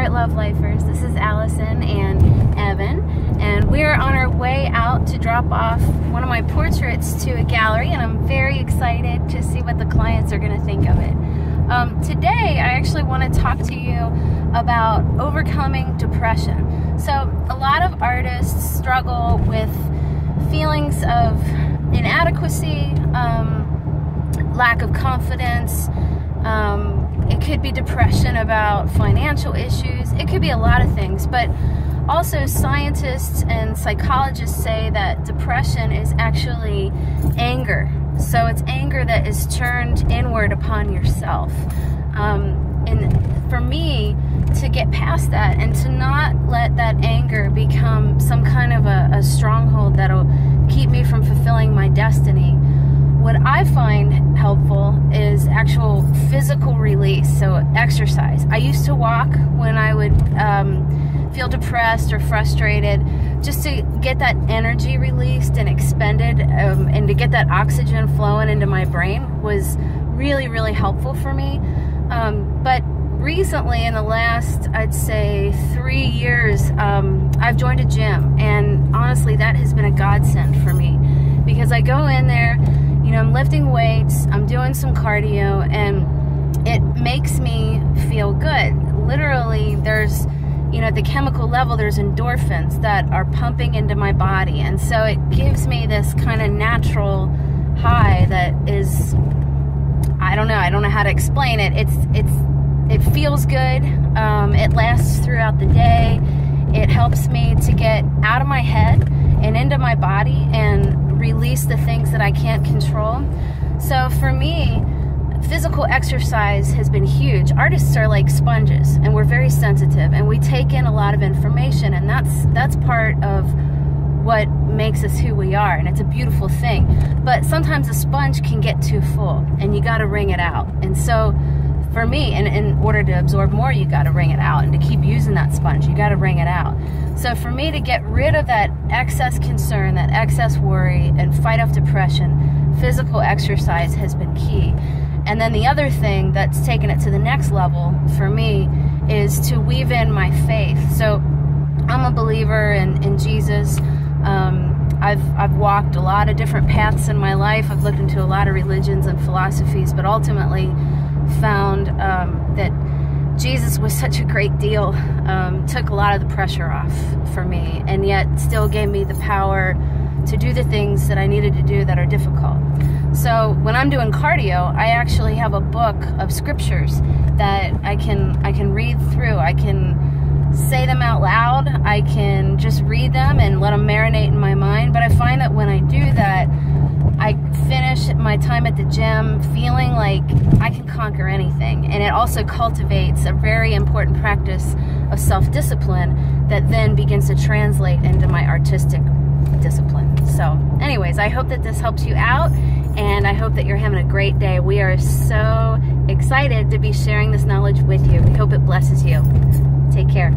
Art Love Lifers. This is Allison and Evan, and we're on our way out to drop off one of my portraits to a gallery, and I'm very excited to see what the clients are going to think of it. Today, I actually want to talk to you about overcoming depression. So, a lot of artists struggle with feelings of inadequacy, lack of confidence. It could be depression about financial issues. It could be a lot of things, but also scientists and psychologists say that depression is actually anger. So it's anger that is turned inward upon yourself. And for me, to get past that and to not let that anger become some kind of a stronghold that'll keep me from fulfilling my destiny, what I find helpful is actual physical release, so exercise. I used to walk when I would feel depressed or frustrated, just to get that energy released and expended, and to get that oxygen flowing into my brain was really, really helpful for me. But recently, in the last, I'd say 3 years, I've joined a gym, and honestly, that has been a godsend for me, because I go in there, you know, I'm lifting weights, I'm doing some cardio, and it makes me feel good. Literally, there's, you know, at the chemical level, there's endorphins that are pumping into my body, and so it gives me this kind of natural high that is, I don't know how to explain it. It feels good. It lasts throughout the day. It helps me to get out of my head and into my body and release the things that I can't control. So for me, physical exercise has been huge. Artists are like sponges, and we're very sensitive, and we take in a lot of information, and that's part of what makes us who we are, and it's a beautiful thing. But sometimes a sponge can get too full, and you got to wring it out. And so for me, and in order to absorb more, you got to wring it out, and to keep using that sponge, you got to wring it out. So for me to get rid of that excess concern, that excess worry, and fight off depression, physical exercise has been key. And then the other thing that's taken it to the next level for me is to weave in my faith. So I'm a believer in Jesus. I've walked a lot of different paths in my life. I've looked into a lot of religions and philosophies, but ultimately found that Jesus was such a great deal, took a lot of the pressure off for me, and yet still gave me the power to do the things that I needed to do that are difficult. So when I'm doing cardio, I actually have a book of scriptures that I can read through. I can say them out loud. I can just read them and let them marinate in my mind. But I find that when I do that, I finish my time at the gym feeling like I can conquer anything. And it also cultivates a very important practice of self-discipline that then begins to translate into my artistic discipline. So anyways, I hope that this helps you out, and I hope that you're having a great day. We are so excited to be sharing this knowledge with you. We hope it blesses you. Take care.